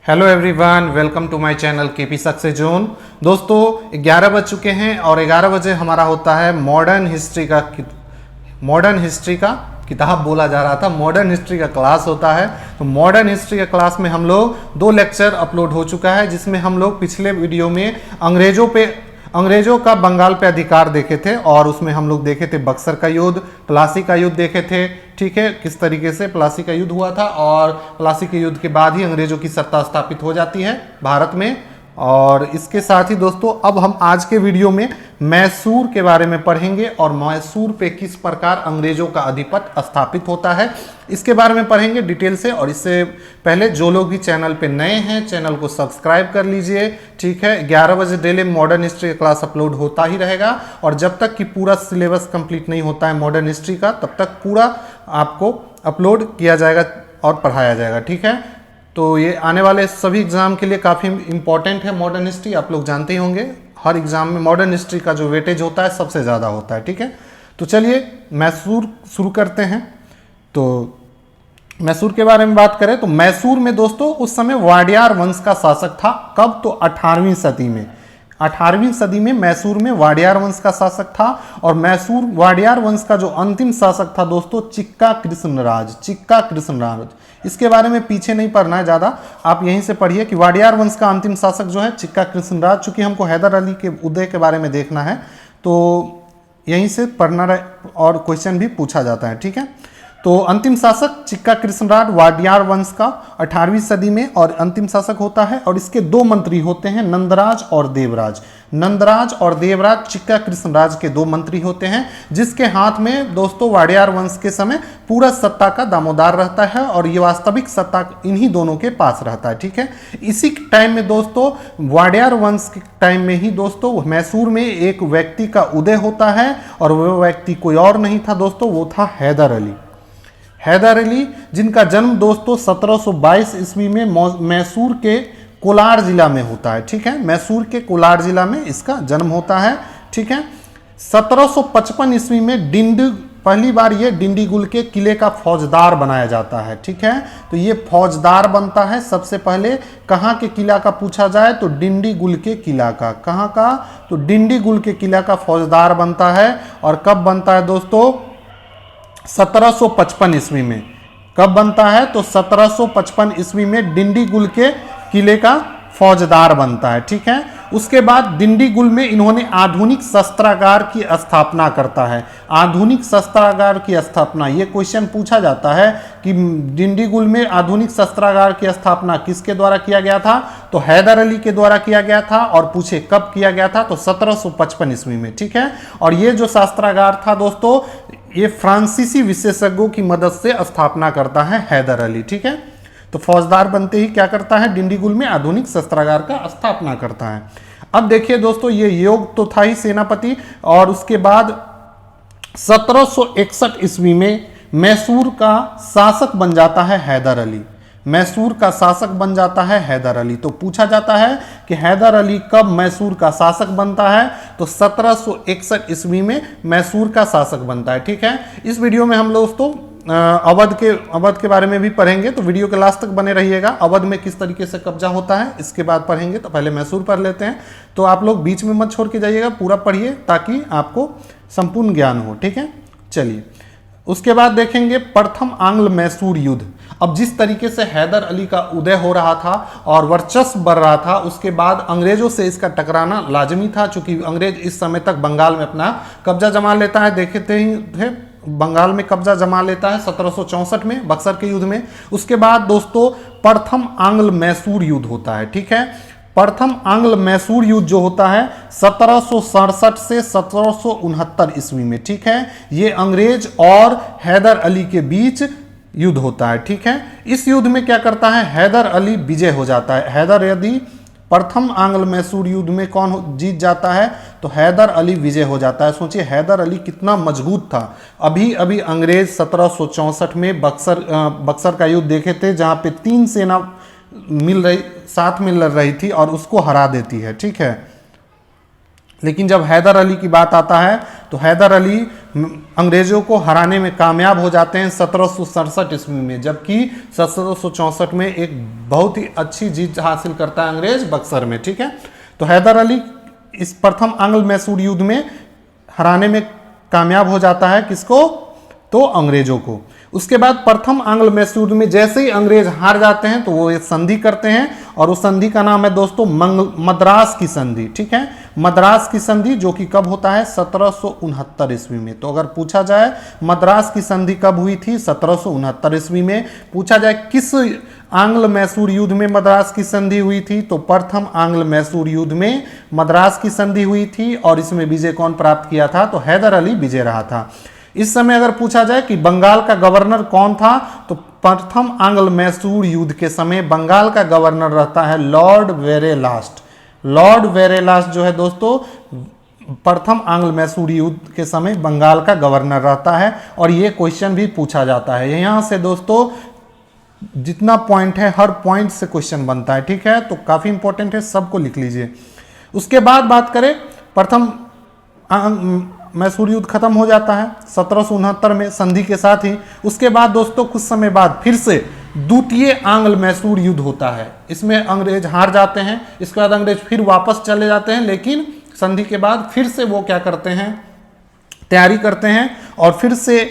Hello everyone, welcome to my channel KP success zone. दोस्तों 11 बज चुके हैं और 11 बजे हमारा होता है मॉडर्न हिस्ट्री का किताब बोला जा रहा था, मॉडर्न हिस्ट्री का क्लास होता है। तो मॉडर्न हिस्ट्री का क्लास में हम लोग 2 लेक्चर अपलोड हो चुका है, जिसमें हम लोग पिछले वीडियो में अंग्रेजों का बंगाल पे अधिकार देखे थे और उसमें हम लोग देखे थे बक्सर का युद्ध, प्लासी का युद्ध देखे थे। ठीक है, किस तरीके से प्लासी का युद्ध हुआ था और प्लासी के युद्ध के बाद ही अंग्रेजों की सत्ता स्थापित हो जाती है भारत में। और इसके साथ ही दोस्तों अब हम आज के वीडियो में मैसूर के बारे में पढ़ेंगे और मैसूर पे किस प्रकार अंग्रेजों का आधिपत्य स्थापित होता है इसके बारे में पढ़ेंगे डिटेल से। और इससे पहले जो लोग भी चैनल पे नए हैं चैनल को सब्सक्राइब कर लीजिए। ठीक है, 11 बजे डेली मॉडर्न हिस्ट्री का क्लास अपलोड होता ही रहेगा और जब तक कि पूरा सिलेबस कंप्लीट नहीं होता है मॉडर्न हिस्ट्री का तब तक पूरा आपको अपलोड किया जाएगा और पढ़ाया जाएगा। ठीक है, तो ये आने वाले सभी एग्जाम के लिए काफ़ी इंपॉर्टेंट है मॉडर्न हिस्ट्री। आप लोग जानते ही होंगे हर एग्जाम में मॉडर्न हिस्ट्री का जो वेटेज होता है सबसे ज़्यादा होता है। ठीक है, तो चलिए मैसूर शुरू करते हैं। तो मैसूर के बारे में बात करें तो मैसूर में दोस्तों उस समय वाडियार वंश का शासक था। कब? तो 18वीं सदी में। 18वीं सदी में मैसूर में वाडियार वंश का शासक था और मैसूर वाडियार वंश का जो अंतिम शासक था दोस्तों चिक्का कृष्णराज। इसके बारे में पीछे नहीं पढ़ना है ज़्यादा, आप यहीं से पढ़िए कि वाडियार वंश का अंतिम शासक जो है चिक्का कृष्णराज। चूंकि हमको हैदर अली के उदय के बारे में देखना है तो यहीं से पढ़ना और क्वेश्चन भी पूछा जाता है। ठीक है, तो अंतिम शासक चिक्का कृष्णराज वाडियार वंश का 18वीं सदी में और अंतिम शासक होता है। और इसके 2 मंत्री होते हैं, नंदराज और देवराज चिक्का कृष्णराज के 2 मंत्री होते हैं, जिसके हाथ में दोस्तों वाडियार वंश के समय पूरा सत्ता का दामोदार रहता है और ये वास्तविक सत्ता इन्हीं दोनों के पास रहता है। ठीक है, इसी टाइम में दोस्तों वाडियार वंश के टाइम में ही दोस्तों मैसूर में एक व्यक्ति का उदय होता है और वह व्यक्ति कोई और नहीं था दोस्तों, वो था हैदर अली, जिनका जन्म दोस्तों 1722 ईस्वी में मैसूर के कोलार जिला में होता है। ठीक है, मैसूर के कोलार जिला में इसका जन्म होता है। ठीक है, 1755 ईस्वी में पहली बार ये डिंडीगुल के किले का फौजदार बनाया जाता है। ठीक है, तो ये फौजदार बनता है सबसे पहले। कहाँ के किला का पूछा जाए तो डिंडीगुल के किला का। कहाँ का? तो डिंडीगुल के किला का फौजदार बनता है। और कब बनता है दोस्तों? 1755 ईस्वी में। कब बनता है? तो 1755 ईस्वी में डिंडीगुल के किले का फौजदार बनता है। ठीक है, उसके बाद डिंडीगुल में इन्होंने आधुनिक शस्त्रागार की स्थापना करता है। आधुनिक शस्त्रागार की स्थापना, ये क्वेश्चन पूछा जाता है कि डिंडीगुल में आधुनिक शस्त्रागार की स्थापना किसके द्वारा किया गया था? तो हैदर अली के द्वारा किया गया था। और पूछे कब किया गया था? तो 1755 ईस्वी में। ठीक है, और ये जो शस्त्रागार था दोस्तों ये फ्रांसीसी विशेषज्ञों की मदद से स्थापना करता है हैदर अली। ठीक है, तो फौजदार बनते ही क्या करता है? डिंडीगुल में आधुनिक शस्त्रागार का स्थापना करता है। अब देखिए दोस्तों ये योग तो था ही सेनापति। और उसके बाद 1761 ईस्वी में मैसूर का शासक बन जाता है हैदर अली। मैसूर का शासक बन जाता है हैदर अली। तो पूछा जाता है कि हैदर अली कब मैसूर का शासक बनता है? तो 1761 ईस्वी में मैसूर का शासक बनता है। ठीक है, इस वीडियो में हम दोस्तों अवध के बारे में भी पढ़ेंगे, तो वीडियो के लास्ट तक बने रहिएगा। अवध में किस तरीके से कब्जा होता है इसके बाद पढ़ेंगे, तो पहले मैसूर पढ़ लेते हैं। तो आप लोग बीच में मत छोड़ के जाइएगा, पूरा पढ़िए ताकि आपको संपूर्ण ज्ञान हो। ठीक है, चलिए उसके बाद देखेंगे प्रथम आंग्ल मैसूर युद्ध। अब जिस तरीके से हैदर अली का उदय हो रहा था और वर्चस्व बढ़ रहा था, उसके बाद अंग्रेजों से इसका टकराना लाजमी था, चूंकि अंग्रेज इस समय तक बंगाल में अपना कब्जा जमा लेता है। देखते ही थे बंगाल में कब्जा जमा लेता है 1764 में बक्सर के युद्ध में। उसके बाद दोस्तों प्रथम आंग्ल मैसूर युद्ध होता है। ठीक है, प्रथम आंग्ल मैसूर युद्ध जो होता है 1767 से 1769 ईस्वी में। ठीक है, ये अंग्रेज और हैदर अली के बीच युद्ध होता है। ठीक है, इस युद्ध में क्या करता है? हैदर अली विजय हो जाता है। हैदर अली प्रथम आंग्ल मैसूर युद्ध में कौन जीत जाता है? तो हैदर अली विजय हो जाता है। सोचिए हैदर अली कितना मजबूत था। अभी अभी अंग्रेज 1764 में बक्सर का युद्ध देखे थे, जहां पे 3 सेना साथ में लड़ रही थी और उसको हरा देती है। ठीक है, लेकिन जब हैदर अली की बात आता है तो हैदर अली अंग्रेजों को हराने में कामयाब हो जाते हैं 1767 ईस्वी में, जबकि 1764 में एक बहुत ही अच्छी जीत हासिल करता है अंग्रेज बक्सर में। ठीक है, तो हैदर अली इस प्रथम आंग्ल मैसूर युद्ध में हराने में कामयाब हो जाता है किसको, तो अंग्रेजों को। उसके बाद प्रथम आंग्ल मैसूर युद्ध में जैसे ही अंग्रेज हार जाते हैं तो वो एक संधि करते हैं, और उस संधि का नाम है दोस्तों मद्रास की संधि। ठीक है, मद्रास की संधि, जो कि कब होता है 1769 ईस्वी में। तो अगर पूछा जाए मद्रास की संधि कब हुई थी, 1769 ईस्वी में। पूछा जाए किस आंग्ल मैसूर युद्ध में मद्रास की संधि हुई थी, तो प्रथम आंग्ल मैसूर युद्ध में मद्रास की संधि हुई थी, और इसमें विजय कौन प्राप्त किया था, तो हैदर अली विजय रहा था। इस समय अगर पूछा जाए कि बंगाल का गवर्नर कौन था, तो प्रथम आंग्ल मैसूर युद्ध के समय बंगाल का गवर्नर रहता है लॉर्ड वेरेलास्ट। लॉर्ड वेरेलास्ट जो है दोस्तों प्रथम आंग्ल मैसूर युद्ध के समय बंगाल का गवर्नर रहता है, और ये क्वेश्चन भी पूछा जाता है। यहां से दोस्तों जितना पॉइंट है हर पॉइंट से क्वेश्चन बनता है। ठीक है, तो काफी इंपॉर्टेंट है, सबको लिख लीजिए। उसके बाद बात करें, प्रथम मैसूर युद्ध खत्म हो जाता है 1769 में संधि के साथ ही। उसके बाद दोस्तों कुछ समय बाद फिर से द्वितीय आंग्ल मैसूर युद्ध होता है। इसमें अंग्रेज हार जाते हैं, इसके बाद अंग्रेज फिर वापस चले जाते हैं, लेकिन संधि के बाद फिर से वो क्या करते हैं, तैयारी करते हैं, और फिर से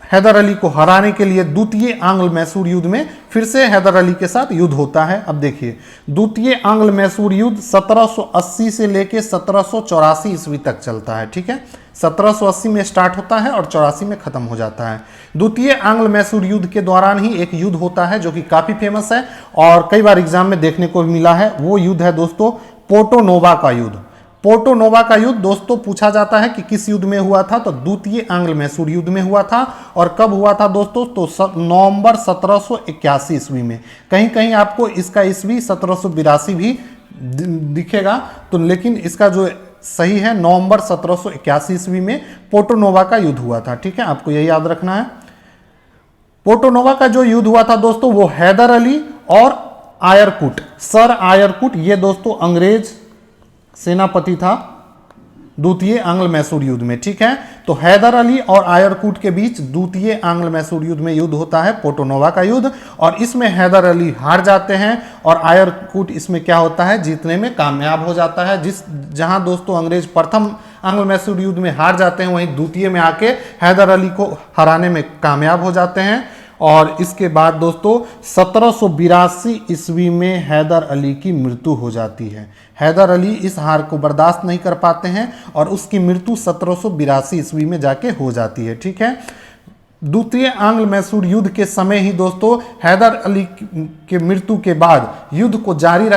हैदर अली को हराने के लिए द्वितीय आंग्ल मैसूर युद्ध में फिर से हैदर अली के साथ युद्ध होता है। अब देखिए, द्वितीय आंग्ल मैसूर युद्ध 1780 से लेके 1784 ईस्वी तक चलता है। ठीक है, 1780 में स्टार्ट होता है और 84 में खत्म हो जाता है। द्वितीय आंग्ल मैसूर युद्ध के दौरान ही एक युद्ध होता है जो कि काफी फेमस है और कई बार एग्जाम में देखने को मिला है। वो युद्ध है दोस्तों पोर्टो नोवा का युद्ध। पोर्टो नोवा का युद्ध दोस्तों पूछा जाता है कि किस युद्ध में हुआ था, तो द्वितीय आंग्ल मैसूर युद्ध में हुआ था। और कब हुआ था दोस्तों, तो नवंबर 1781 ईस्वी में। कहीं कहीं आपको इसका ईस्वी 1782 भी दिखेगा, तो लेकिन इसका जो सही है नवंबर 1781 ईस्वी में पोर्टो नोवा का युद्ध हुआ था। ठीक है, आपको यही याद रखना है। पोर्टो नोवा का जो युद्ध हुआ था दोस्तों वो हैदर अली और आयरकुट, सर आयरकुट, ये दोस्तों अंग्रेज सेनापति था द्वितीय आंग्ल मैसूर युद्ध में। ठीक है, तो हैदर अली और आयरकुट के बीच द्वितीय आंग्ल मैसूर युद्ध में युद्ध होता है पोर्टो नोवा का युद्ध, और इसमें हैदर अली हार जाते हैं और आयरकुट इसमें क्या होता है, जीतने में कामयाब हो जाता है। जहां दोस्तों अंग्रेज प्रथम आंग्ल मैसूर युद्ध में हार जाते हैं, वहीं द्वितीय में आके हैदर अली को हराने में कामयाब हो जाते हैं। और इसके बाद दोस्तों 1782 ईस्वी में हैदर अली की मृत्यु हो जाती है। हैदर अली इस हार को बर्दाश्त नहीं कर पाते हैं और उसकी मृत्यु 1782 ईस्वी में जाके हो जाती है। ठीक है, द्वितीय आंग्ल मैसूर युद्ध के समय ही दोस्तों हैदर अली के मृत्यु के बाद युद्ध को जारी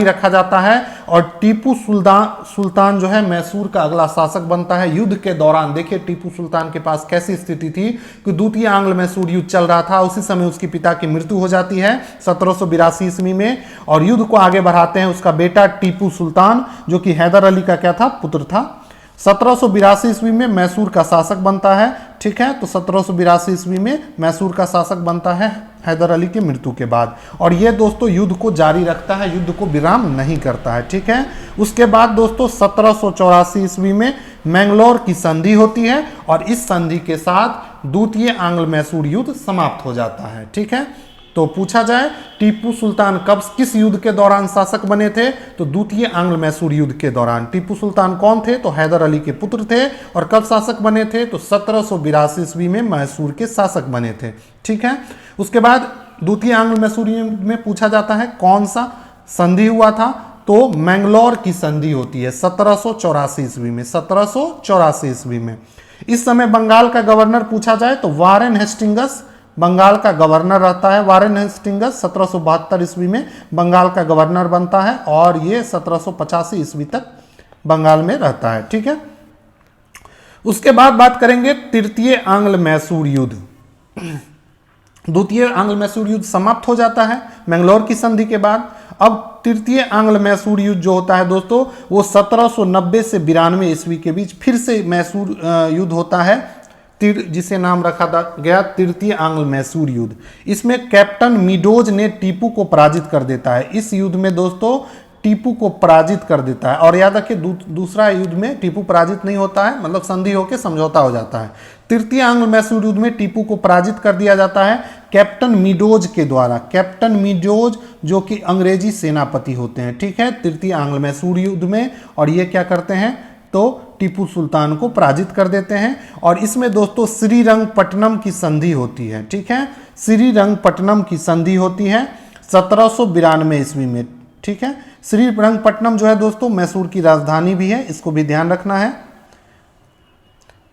रखा जाता है और टीपू सुल्तान जो है मैसूर का अगला शासक बनता है। युद्ध के दौरान देखिए टीपू सुल्तान के पास कैसी स्थिति थी कि द्वितीय आंग्ल मैसूर युद्ध चल रहा था, उसी समय उसके पिता की मृत्यु हो जाती है 1782 ईस्वी में, और युद्ध को आगे बढ़ाते हैं उसका बेटा टीपू सुल्तान, जो कि हैदर अली का क्या था, पुत्र था। 1782 ईस्वी में मैसूर का शासक बनता है। ठीक है, तो 1782 ईस्वी में मैसूर का शासक बनता है हैदर अली की मृत्यु के बाद, और ये दोस्तों युद्ध को जारी रखता है, युद्ध को विराम नहीं करता है। ठीक है, उसके बाद दोस्तों 1784 ईस्वी में मैंगलोर की संधि होती है और इस संधि के साथ द्वितीय आंग्ल मैसूर युद्ध समाप्त हो जाता है। ठीक है, तो पूछा जाए टीपू सुल्तान कब किस युद्ध के दौरान शासक बने थे, तो द्वितीय आंग्ल मैसूर युद्ध के दौरान। टीपू सुल्तान कौन थे, तो हैदर अली के पुत्र थे, और कब शासक बने थे, तो 1782 ईस्वी में मैसूर के शासक बने थे। ठीक है, उसके बाद द्वितीय आंग्ल मैसूर युद्ध में पूछा जाता है कौन सा संधि हुआ था, तो मैंगलोर की संधि होती है 1784 ईस्वी में। 1784 ईस्वी में इस समय बंगाल का गवर्नर पूछा जाए तो वारेन हेस्टिंग्स बंगाल का गवर्नर रहता है। वारेन हेस्टिंग्स 1772 ईस्वी में बंगाल का गवर्नर बनता है और ये 1785 ईस्वी तक बंगाल में रहता है। ठीक है, उसके बाद बात करेंगे तृतीय आंग्ल मैसूर युद्ध। द्वितीय आंग्ल मैसूर युद्ध समाप्त हो जाता है मैंगलोर की संधि के बाद। अब तृतीय आंग्ल मैसूर युद्ध जो होता है दोस्तों वो 1790 से 92 ईस्वी के बीच फिर से मैसूर युद्ध होता है, जिसे नाम रखा गया तृतीय आंग्ल मैसूर युद्ध। इसमें कैप्टन मिडोज ने टीपू को पराजित कर देता है। इस युद्ध में दोस्तों टीपू को पराजित कर देता है। और याद रखिए दूसरा युद्ध में टीपू पराजित नहीं होता है, मतलब संधि होकर समझौता हो जाता है। तृतीय आंग्ल मैसूर युद्ध में टीपू को पराजित कर दिया जाता है कैप्टन मीडोज के द्वारा। कैप्टन मीडोज जो कि अंग्रेजी सेनापति होते हैं, ठीक है, तृतीय आंग्ल मैसूर युद्ध में। और ये क्या करते हैं, तो टीपू सुल्तान को पराजित कर देते हैं। और इसमें दोस्तों श्रीरंगपट्टनम की संधि होती है, ठीक है, श्रीरंगपट्टनम की संधि होती है 1792 ईस्वी में, ठीक है। श्रीरंगपट्टनम जो है दोस्तों मैसूर की राजधानी भी है, इसको भी ध्यान रखना है।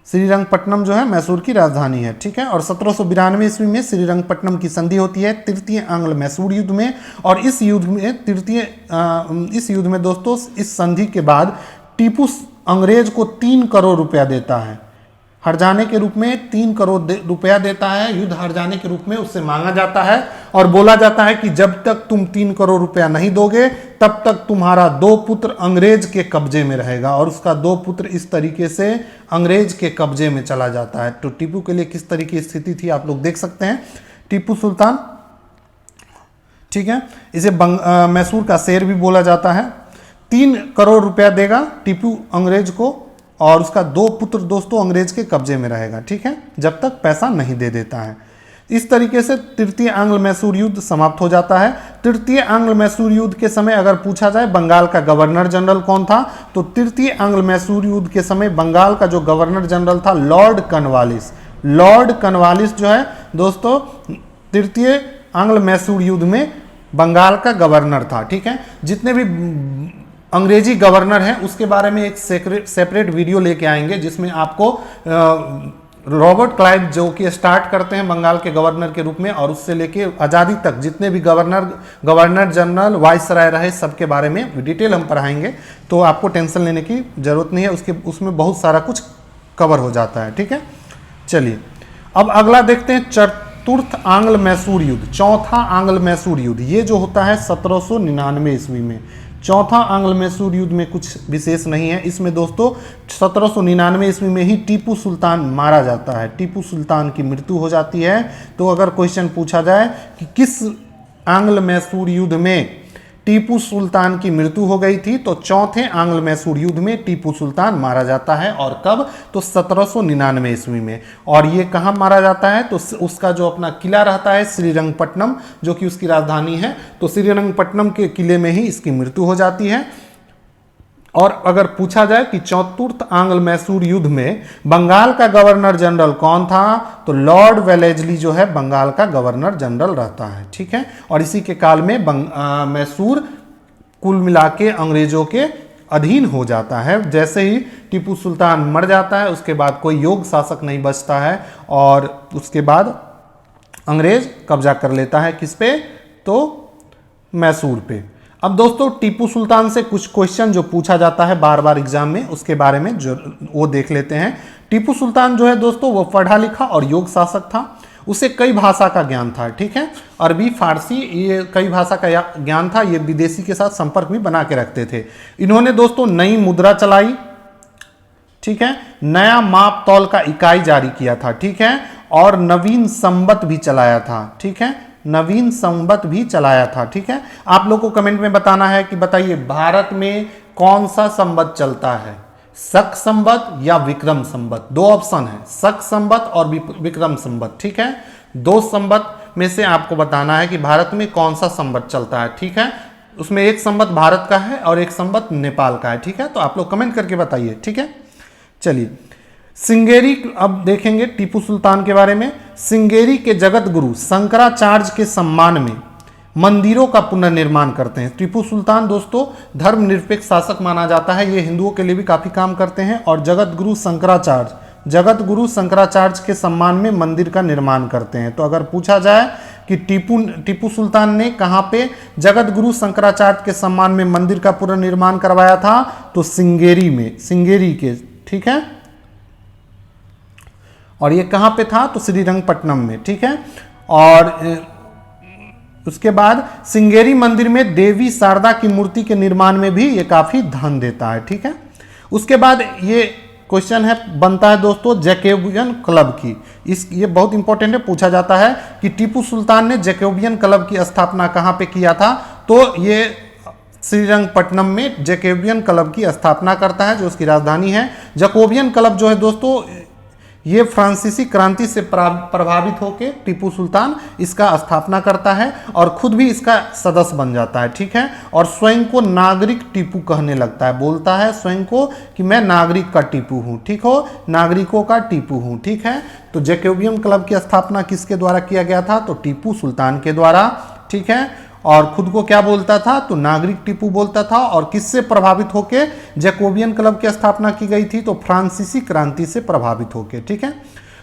श्रीरंगपट्टनम जो है मैसूर की राजधानी है, ठीक है। और 1792 ईस्वी में श्रीरंगपट्टनम की संधि होती है तृतीय आंग्ल मैसूर युद्ध में। और इस युद्ध में दोस्तों इस संधि के बाद टीपू अंग्रेज को 3 करोड़ रुपया देता है, हर जाने के रूप में 3 करोड़ रुपया देता है, युद्ध हर जाने के रूप में उससे मांगा जाता है। और बोला जाता है कि जब तक तुम 3 करोड़ रुपया नहीं दोगे तब तक तुम्हारा 2 पुत्र अंग्रेज के कब्जे में रहेगा। और उसका 2 पुत्र इस तरीके से अंग्रेज के कब्जे में चला जाता है। तो टीपू के लिए किस तरीके की स्थिति थी आप लोग देख सकते हैं। टीपू सुल्तान, ठीक है, इसे मैसूर का शेर भी बोला जाता है। 3 करोड़ रुपया देगा टीपू अंग्रेज को और उसका 2 पुत्र दोस्तों अंग्रेज के कब्जे में रहेगा, ठीक है, जब तक पैसा नहीं दे देता है। इस तरीके से तृतीय आंग्ल मैसूर युद्ध समाप्त हो जाता है। तृतीय आंग्ल मैसूर युद्ध के समय अगर पूछा जाए बंगाल का गवर्नर जनरल कौन था, तो तृतीय आंग्ल मैसूर युद्ध के समय बंगाल का जो गवर्नर जनरल था लॉर्ड कॉर्नवालिस। लॉर्ड कॉर्नवालिस जो है दोस्तों तृतीय आंग्ल मैसूर युद्ध में बंगाल का गवर्नर था, ठीक है। जितने भी अंग्रेजी गवर्नर हैं उसके बारे में एक सेपरेट वीडियो लेके आएंगे जिसमें आपको रॉबर्ट क्लाइव जो कि स्टार्ट करते हैं बंगाल के गवर्नर के रूप में और उससे लेके आज़ादी तक जितने भी गवर्नर जनरल वाइसराय रहे सबके बारे में डिटेल हम पढ़ाएंगे। तो आपको टेंशन लेने की जरूरत नहीं है, उसमें बहुत सारा कुछ कवर हो जाता है, ठीक है। चलिए अब अगला देखते हैं चतुर्थ आंग्ल मैसूर युद्ध, चौथा आंग्ल मैसूर युद्ध। ये जो होता है 1799 ईस्वी में। चौथा आंग्ल मैसूर युद्ध में कुछ विशेष नहीं है। इसमें दोस्तों 1799 ईस्वी में ही टीपू सुल्तान मारा जाता है, टीपू सुल्तान की मृत्यु हो जाती है। तो अगर क्वेश्चन पूछा जाए कि किस आंग्ल मैसूर युद्ध में टीपू सुल्तान की मृत्यु हो गई थी, तो चौथे आंग्ल मैसूर युद्ध में टीपू सुल्तान मारा जाता है। और कब, तो 1799 ईस्वी में। और ये कहाँ मारा जाता है, तो उसका जो अपना किला रहता है श्रीरंगपट्टनम जो कि उसकी राजधानी है, तो श्रीरंगपट्टनम के किले में ही इसकी मृत्यु हो जाती है। और अगर पूछा जाए कि चतुर्थ आंग्ल मैसूर युद्ध में बंगाल का गवर्नर जनरल कौन था, तो लॉर्ड वेलेस्ली जो है बंगाल का गवर्नर जनरल रहता है, ठीक है। और इसी के काल में मैसूर कुल मिला के अंग्रेजों के अधीन हो जाता है। जैसे ही टीपू सुल्तान मर जाता है उसके बाद कोई योग्य शासक नहीं बचता है और उसके बाद अंग्रेज कब्जा कर लेता है किस पे, तो मैसूर पे। अब दोस्तों टीपू सुल्तान से कुछ क्वेश्चन जो पूछा जाता है बार बार एग्जाम में उसके बारे में जो वो देख लेते हैं। टीपू सुल्तान जो है दोस्तों वो पढ़ा लिखा और योग्य शासक था। उसे कई भाषा का ज्ञान था, ठीक है, अरबी फारसी ये कई भाषा का ज्ञान था। ये विदेशी के साथ संपर्क भी बना के रखते थे। इन्होंने दोस्तों नई मुद्रा चलाई, ठीक है, नया माप तौल का इकाई जारी किया था, ठीक है, और नवीन संवत भी चलाया था, ठीक है, नवीन संवत भी चलाया था, ठीक है। आप लोग को कमेंट में बताना है कि बताइए भारत में कौन सा संवत चलता है, शक संवत या विक्रम संवत। 2 ऑप्शन है, शक संवत और विक्रम संवत, ठीक है। 2 संवत में से आपको बताना है कि भारत में कौन सा संवत चलता है, ठीक है। उसमें एक संवत भारत का है और एक संवत नेपाल का है, ठीक है। तो आप लोग कमेंट करके बताइए, ठीक है। चलिए सिंगेरी अब देखेंगे टीपू सुल्तान के बारे में। सिंगेरी के जगत गुरु शंकराचार्य के सम्मान में मंदिरों का पुनर्निर्माण करते हैं। टीपू सुल्तान दोस्तों धर्मनिरपेक्ष शासक माना जाता है, ये हिंदुओं के लिए भी काफी काम करते हैं। और जगत गुरु शंकराचार्य के सम्मान में मंदिर का निर्माण करते हैं। तो अगर पूछा जाए कि टीपू सुल्तान ने कहाँ पे जगत गुरु शंकराचार्य के सम्मान में मंदिर का पुनर्निर्माण करवाया था, तो सिंगेरी में, सिंगेरी के, ठीक है। और ये कहाँ पे था, तो श्रीरंगपट्टनम में, ठीक है। और उसके बाद सिंगेरी मंदिर में देवी शारदा की मूर्ति के निर्माण में भी ये काफी धन देता है, ठीक है। उसके बाद ये क्वेश्चन है बनता है दोस्तों जैकोबियन क्लब की। ये बहुत इंपॉर्टेंट है, पूछा जाता है कि टीपू सुल्तान ने जैकोबियन क्लब की स्थापना कहाँ पे किया था, तो ये श्रीरंगपट्टनम में जैकोबियन क्लब की स्थापना करता है, जो उसकी राजधानी है। जैकोबियन क्लब जो है दोस्तों, ये फ्रांसीसी क्रांति से प्रभावित होकर टीपू सुल्तान इसका स्थापना करता है और खुद भी इसका सदस्य बन जाता है, ठीक है। और स्वयं को नागरिक टीपू कहने लगता है, बोलता है स्वयं को कि मैं नागरिक का टीपू हूँ, ठीक हो, नागरिकों का टीपू हूँ, ठीक है। तो जैकोबियन क्लब की स्थापना किसके द्वारा किया गया था? तो टीपू सुल्तान के द्वारा, ठीक है। और खुद को क्या बोलता था? तो नागरिक टीपू बोलता था। और किससे प्रभावित होके जैकोबियन क्लब की स्थापना की गई थी? तो फ्रांसीसी क्रांति से प्रभावित होके, ठीक है।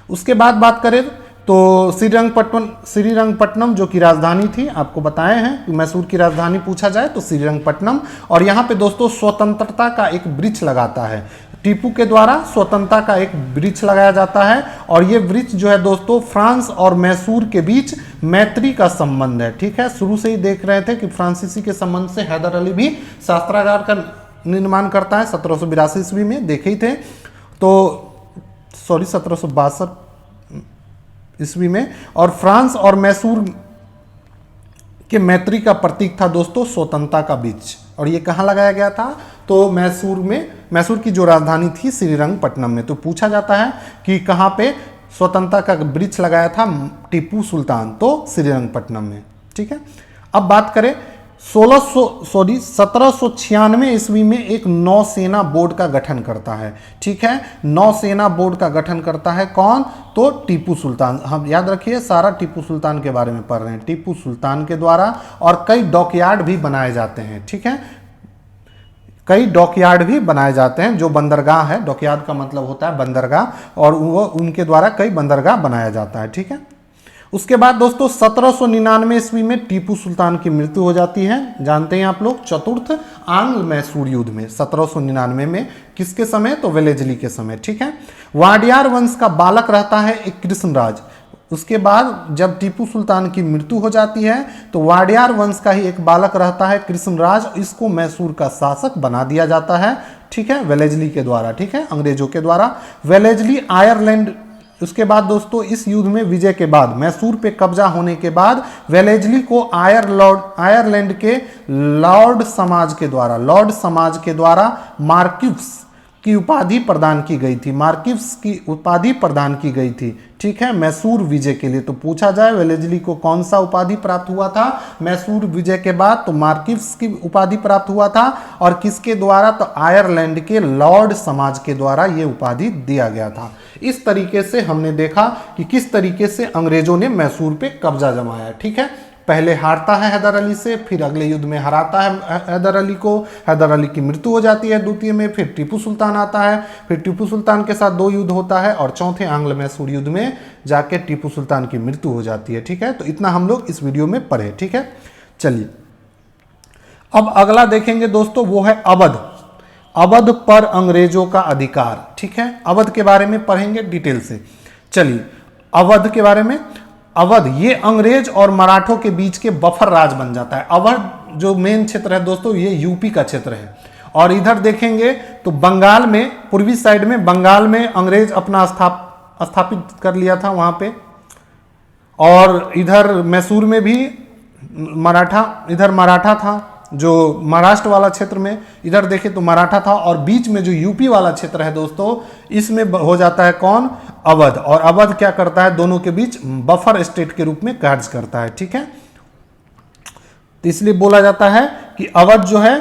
उसके बाद बात करें तो श्रीरंगपट्टनम जो कि राजधानी थी, आपको बताए हैं कि मैसूर की राजधानी पूछा जाए तो श्रीरंगपट्टनम। और यहाँ पे दोस्तों स्वतंत्रता का एक वृक्ष लगाता है, टीपू के द्वारा स्वतंत्रता का एक वृक्ष लगाया जाता है। और ये वृक्ष जो है दोस्तों, फ्रांस और मैसूर के बीच मैत्री का संबंध है, ठीक है। शुरू से ही देख रहे थे कि फ्रांसीसी के संबंध से हैदर अली भी शास्त्रागार का निर्माण करता है 1782 ईस्वी में, देखे ही थे। तो 1762 ईस्वी में। और फ्रांस और मैसूर के मैत्री का प्रतीक था दोस्तों स्वतंत्रता का वृक्ष। और ये कहाँ लगाया गया था? तो मैसूर में, मैसूर की जो राजधानी थी श्रीरंगपट्टनम में। तो पूछा जाता है कि कहाँ पे स्वतंत्रता का वृक्ष लगाया था टीपू सुल्तान? तो श्रीरंगपट्टनम में, ठीक है। अब बात करें 1796 ईस्वी में एक नौसेना बोर्ड का गठन करता है, ठीक है। नौसेना बोर्ड का गठन करता है कौन? तो टीपू सुल्तान। हम याद रखिए सारा टीपू सुल्तान के बारे में पढ़ रहे हैं, टीपू सुल्तान के द्वारा। और कई डॉकयार्ड भी बनाए जाते हैं, ठीक है। कई डॉकयार्ड भी बनाए जाते हैं, जो बंदरगाह है, डॉकयार्ड का मतलब होता है बंदरगाह, और वो उनके द्वारा कई बंदरगाह बनाया जाता है, ठीक है। उसके बाद दोस्तों 1799 ईस्वी में टीपू सुल्तान की मृत्यु हो जाती है, जानते हैं आप लोग, चतुर्थ आंग्ल मैसूर युद्ध में 1799 में। किसके समय? तो वेलेजली के समय, ठीक है। वाडियार वंश का बालक रहता है एक कृष्णराज। उसके बाद जब टीपू सुल्तान की मृत्यु हो जाती है तो वाडियार वंश का ही एक बालक रहता है कृष्णराज, इसको मैसूर का शासक बना दिया जाता है, ठीक है, वेलेजली के द्वारा, ठीक है, अंग्रेजों के द्वारा। वेलेजली आयरलैंड, उसके बाद दोस्तों इस युद्ध में विजय के बाद, मैसूर पे कब्जा होने के बाद, वेलेजली को आयरलैंड के लॉर्ड समाज के द्वारा मार्किव्स की उपाधि प्रदान की गई थी, मार्किव्स की उपाधि प्रदान की गई थी, ठीक है, मैसूर विजय के लिए। तो पूछा जाए वेलेजली को कौन सा उपाधि प्राप्त हुआ था मैसूर विजय के बाद? तो मार्किव्स की उपाधि प्राप्त हुआ था। और किसके द्वारा? तो आयरलैंड के लॉर्ड समाज के द्वारा ये उपाधि दिया गया था। इस तरीके से हमने देखा कि किस तरीके से अंग्रेजों ने मैसूर पे कब्जा जमाया, ठीक है। पहले हारता है हैदर अली से, फिर अगले युद्ध में हराता है हैदर अली को, हैदर अली की मृत्यु हो जाती है द्वितीय में, फिर टीपू सुल्तान आता है, फिर टीपू सुल्तान के साथ 2 युद्ध होता है और चौथे आंग्ल मैसूर युद्ध में जाके टीपू सुल्तान की मृत्यु हो जाती है, ठीक है। तो इतना हम लोग इस वीडियो में पढ़े, ठीक है। चलिए अब अगला देखेंगे दोस्तों, वो है अवध। अवध पर अंग्रेजों का अधिकार, ठीक है, अवध के बारे में पढ़ेंगे डिटेल से। चलिए अवध के बारे में, अवध ये अंग्रेज और मराठों के बीच के बफर राज बन जाता है। अवध जो मेन क्षेत्र है दोस्तों, ये यूपी का क्षेत्र है। और इधर देखेंगे तो बंगाल में, पूर्वी साइड में बंगाल में अंग्रेज अपना स्थापित कर लिया था वहां पे। और इधर मैसूर में भी मराठा था, जो महाराष्ट्र वाला क्षेत्र में इधर देखें तो मराठा था। और बीच में जो यूपी वाला क्षेत्र है दोस्तों, इसमें हो जाता है कौन? अवध। और अवध क्या करता है? दोनों के बीच बफर स्टेट के रूप में कार्य करता है, ठीक है। तो इसलिए बोला जाता है कि अवध जो है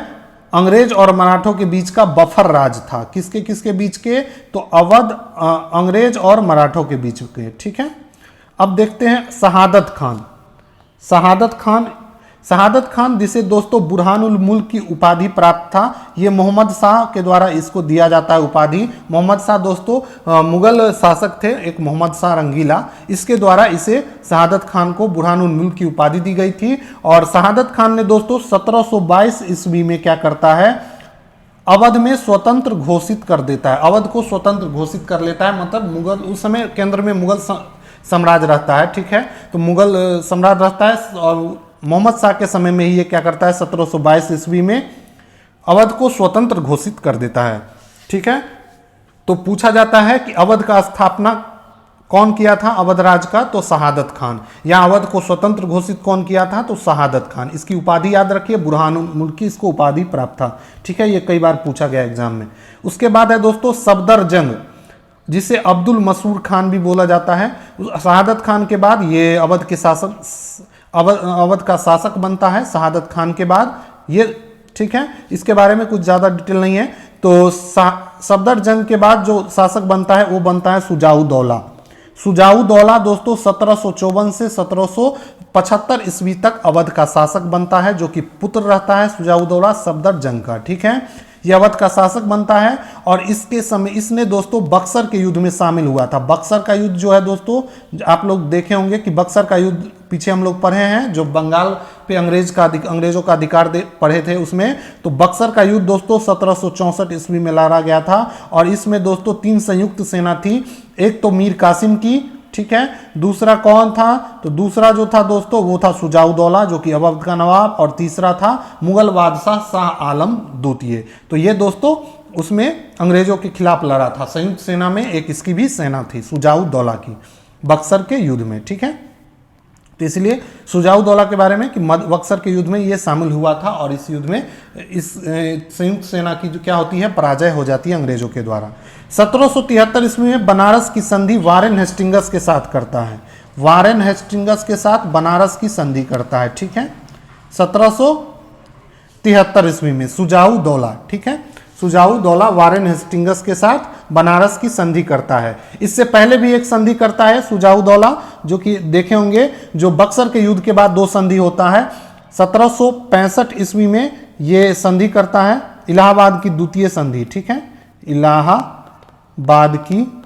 अंग्रेज और मराठों के बीच का बफर राज था। किसके किसके बीच के? तो अवध अंग्रेज और मराठों के बीच के, ठीक है। अब देखते हैं शहादत खान। शहादत खान जिसे दोस्तों बुरहानुल मुल्क की उपाधि प्राप्त था, ये मोहम्मद शाह के द्वारा इसको दिया जाता है उपाधि। मोहम्मद शाह दोस्तों मुगल शासक थे, एक मोहम्मद शाह रंगीला, इसके द्वारा इसे शहादत खान को बुरहानुल मुल्क की उपाधि दी गई थी। और शहादत खान ने दोस्तों 1722 ईस्वी में क्या करता है? अवध में स्वतंत्र घोषित कर देता है, अवध को स्वतंत्र घोषित कर लेता है। मतलब मुगल, उस समय केंद्र में मुगल साम्राज्य रहता है, ठीक है, तो मुगल साम्राज्य रहता है। और मोहम्मद शाह के समय में ही ये क्या करता है? 1722 ईस्वी में अवध को स्वतंत्र घोषित कर देता है, ठीक है। तो पूछा जाता है कि अवध का स्थापना कौन किया था अवध राज का? तो शहादत खान। या अवध को स्वतंत्र घोषित कौन किया था? तो शहादत खान। इसकी उपाधि याद रखिए, बुरहानुल मुल्क की इसको उपाधि प्राप्त था। ठीक है, ये कई बार पूछा गया एग्जाम में। उसके बाद है दोस्तों सफदर जंग, जिसे अब्दुल मसूर खान भी बोला जाता है। शहादत खान के बाद ये अवध के शासक, अवध का शासक बनता है शहादत खान के बाद ये। ठीक है, इसके बारे में कुछ ज़्यादा डिटेल नहीं है। तो सफदर जंग के बाद जो शासक बनता है वो बनता है शुजाउद्दौला। शुजाउद्दौला दोस्तों 1754 से 1775 ईस्वी तक अवध का शासक बनता है, जो कि पुत्र रहता है शुजाउद्दौला सफदर जंग का। ठीक है, यह अवध का शासक बनता है और इसके समय इसने दोस्तों बक्सर के युद्ध में शामिल हुआ था। बक्सर का युद्ध जो है दोस्तों, आप लोग देखे होंगे कि बक्सर का युद्ध पीछे हम लोग पढ़े हैं, जो बंगाल पे अंग्रेजों का अधिकार पढ़े थे उसमें। तो बक्सर का युद्ध दोस्तों 1764 ईस्वी में लड़ा गया था और इसमें दोस्तों 3 संयुक्त सेना थी। एक तो मीर कासिम की, ठीक है, दूसरा कौन था? तो दूसरा जो था दोस्तों वो था शुजाउद्दौला जो कि अवध का नवाब, और तीसरा था मुगल बादशाह शाह आलम द्वितीय। तो ये दोस्तों उसमें अंग्रेजों के खिलाफ लड़ा था। संयुक्त सेना में एक इसकी भी सेना थी शुजाउद्दौला की बक्सर के युद्ध में। ठीक है, तो इसलिए शुजाउद्दौला के बारे में कि बक्सर के युद्ध में ये शामिल हुआ था और इस युद्ध में इस संयुक्त सेना की जो क्या होती है पराजय हो जाती है अंग्रेजों के द्वारा। 1773 ईस्वी में बनारस की संधि वारेन हेस्टिंग्स के साथ करता है। वारेन हेस्टिंग्स के साथ बनारस की संधि करता है। ठीक है, 1773 ईस्वी में शुजाउद्दौला, ठीक है, शुजाउद्दौला वारेन हेस्टिंग्स के साथ बनारस की संधि करता है। इससे पहले भी एक संधि करता है शुजाउद्दौला, जो कि देखे होंगे, जो बक्सर के युद्ध के बाद 2 संधि होता है। 1765 ईस्वी में ये संधि करता है, इलाहाबाद की द्वितीय संधि। ठीक है, इलाहाबाद की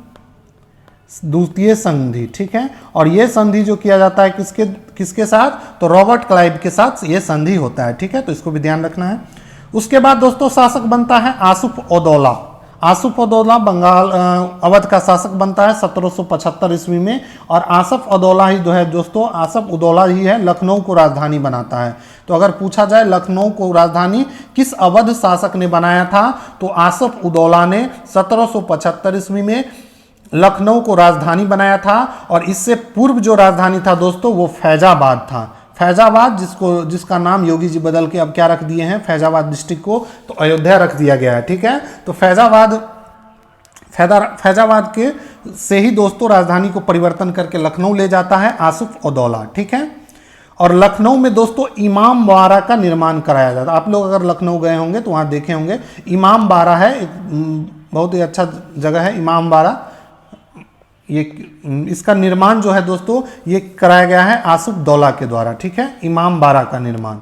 द्वितीय संधि। ठीक है, और ये संधि जो किया जाता है किसके साथ? तो रॉबर्ट क्लाइव के साथ ये संधि होता है। ठीक है, तो इसको भी ध्यान रखना है। उसके बाद दोस्तों शासक बनता है आसुफ-उद-दौला। आसुफ-उद-दौला बंगाल अवध का शासक बनता है 1775 ईस्वी में, और आसफ-उद-दौला ही जो है दोस्तों, आसफ-उद-दौला ही है लखनऊ को राजधानी बनाता है। तो अगर पूछा जाए लखनऊ को राजधानी किस अवध शासक ने बनाया था, तो आसफ-उद-दौला ने 1775 ईस्वी में लखनऊ को राजधानी बनाया था। और इससे पूर्व जो राजधानी था दोस्तों वो फैजाबाद था। फैजाबाद जिसका नाम योगी जी बदल के अब क्या रख दिए हैं, फैजाबाद डिस्ट्रिक्ट को तो अयोध्या रख दिया गया है। ठीक है, तो फैजाबाद के से ही दोस्तों राजधानी को परिवर्तन करके लखनऊ ले जाता है आसुफ-उद-दौला। ठीक है, और लखनऊ में दोस्तों इमाम बाड़ा का निर्माण कराया जाता है। आप लोग अगर लखनऊ गए होंगे तो वहाँ देखे होंगे इमाम बाड़ा है, एक बहुत ही अच्छा जगह है इमाम बाड़ा। ये इसका निर्माण जो है दोस्तों ये कराया गया है आसुफ-उद-दौला के द्वारा। ठीक है, इमाम बाड़ा का निर्माण।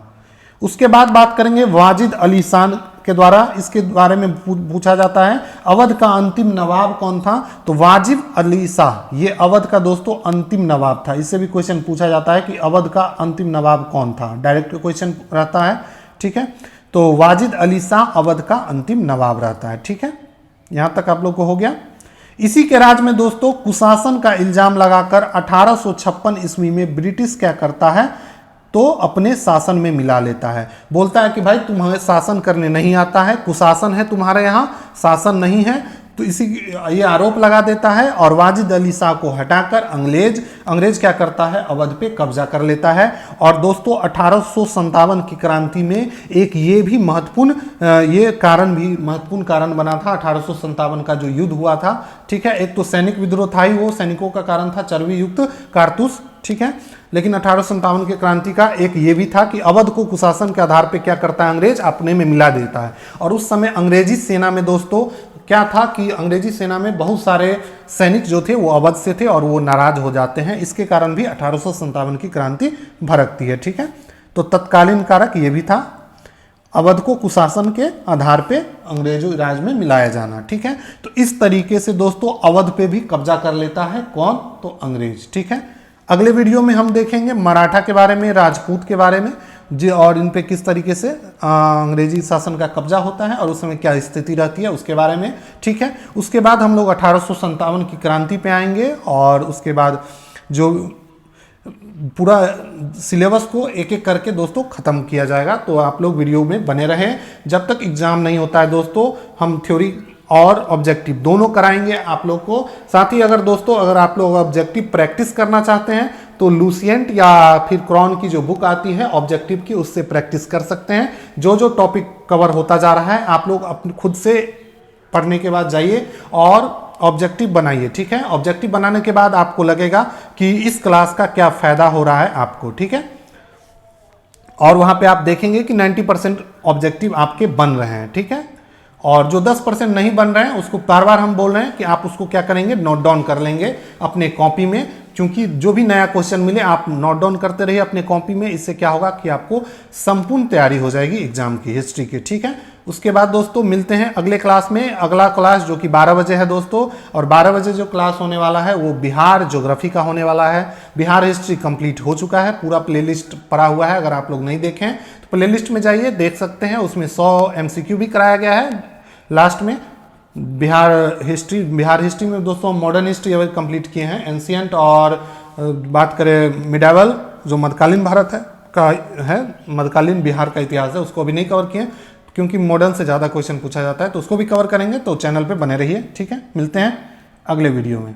उसके बाद बात करेंगे वाजिद अली शाह के द्वारा। इसके बारे में पूछा जाता है अवध का अंतिम नवाब कौन था, तो वाजिद अली शाह ये अवध का दोस्तों अंतिम नवाब था। इससे भी क्वेश्चन पूछा जाता है कि अवध का अंतिम नवाब कौन था, डायरेक्ट क्वेश्चन रहता है। ठीक है, तो वाजिद अली शाह अवध का अंतिम नवाब रहता है। ठीक है, यहाँ तक आप लोग को हो गया। इसी के राज में दोस्तों कुशासन का इल्जाम लगाकर 1856 ईस्वी में ब्रिटिश क्या करता है, तो अपने शासन में मिला लेता है। बोलता है कि भाई तुम्हें शासन करने नहीं आता है, कुशासन है तुम्हारे यहाँ, शासन नहीं है। तो ये आरोप लगा देता है और वाजिद अली शाह को हटाकर अंग्रेज क्या करता है, अवध पे कब्जा कर लेता है। और दोस्तों 1857 की क्रांति में एक ये भी महत्वपूर्ण कारण बना था। 1857 का जो युद्ध हुआ था, ठीक है, एक तो सैनिक विद्रोह था ही, वो सैनिकों का कारण था चर्बी युक्त कारतूस। ठीक है, लेकिन 1857 की क्रांति का एक ये भी था कि अवध को कुशासन के आधार पे क्या करता है, अंग्रेज अपने में मिला देता है। और उस समय अंग्रेजी सेना में दोस्तों क्या था कि अंग्रेजी सेना में बहुत सारे सैनिक जो थे वो अवध से थे और वो नाराज हो जाते हैं। इसके कारण भी 1857 की क्रांति भड़कती है। ठीक है, तो तत्कालीन कारक ये भी था, अवध को कुशासन के आधार पे अंग्रेजों राज में मिलाया जाना। ठीक है, तो इस तरीके से दोस्तों अवध पे भी कब्जा कर लेता है कौन, तो अंग्रेज। ठीक है, अगले वीडियो में हम देखेंगे मराठा के बारे में, राजपूत के बारे में जी, और इन पे किस तरीके से अंग्रेजी शासन का कब्जा होता है और उस समय क्या स्थिति रहती है उसके बारे में। ठीक है, उसके बाद हम लोग 1857 की क्रांति पे आएंगे और उसके बाद जो पूरा सिलेबस को एक एक करके दोस्तों ख़त्म किया जाएगा। तो आप लोग वीडियो में बने रहें, जब तक एग्ज़ाम नहीं होता है दोस्तों हम थ्योरी और ऑब्जेक्टिव दोनों कराएंगे आप लोग को। साथ ही अगर दोस्तों अगर आप लोग ऑब्जेक्टिव प्रैक्टिस करना चाहते हैं तो लूसिएंट या फिर क्रॉन की जो बुक आती है ऑब्जेक्टिव की, उससे प्रैक्टिस कर सकते हैं। जो जो टॉपिक कवर होता जा रहा है आप लोग अपने खुद से पढ़ने के बाद जाइए और ऑब्जेक्टिव बनाइए, ठीक है। ऑब्जेक्टिव बनाने के बाद आपको लगेगा कि इस क्लास का क्या फायदा हो रहा है आपको, ठीक है। और वहां पे आप देखेंगे कि 90% ऑब्जेक्टिव आपके बन रहे हैं, ठीक है। और जो 10% नहीं बन रहे हैं उसको बार बार हम बोल रहे हैं कि आप उसको क्या करेंगे, नोट डाउन कर लेंगे अपने कॉपी में, क्योंकि जो भी नया क्वेश्चन मिले आप नोट डाउन करते रहिए अपने कॉपी में। इससे क्या होगा कि आपको संपूर्ण तैयारी हो जाएगी एग्जाम की हिस्ट्री की, ठीक है। उसके बाद दोस्तों मिलते हैं अगले क्लास में। अगला क्लास जो कि 12 बजे है दोस्तों, और 12 बजे जो क्लास होने वाला है वो बिहार ज्योग्राफी का होने वाला है। बिहार हिस्ट्री कंप्लीट हो चुका है, पूरा प्लेलिस्ट पड़ा हुआ है, अगर आप लोग नहीं देखें तो प्लेलिस्ट में जाइए देख सकते हैं। उसमें 100 MCQ भी कराया गया है लास्ट में। बिहार हिस्ट्री में दोस्तों मॉडर्न हिस्ट्री अभी कंप्लीट किए हैं, एंशियंट, और बात करें मिडावल जो मध्यकालीन भारत है मध्यकालीन बिहार का इतिहास है, उसको अभी नहीं कवर किए क्योंकि मॉडर्न से ज़्यादा क्वेश्चन पूछा जाता है, तो उसको भी कवर करेंगे। तो चैनल पे बने रहिए, ठीक है। मिलते हैं अगले वीडियो में।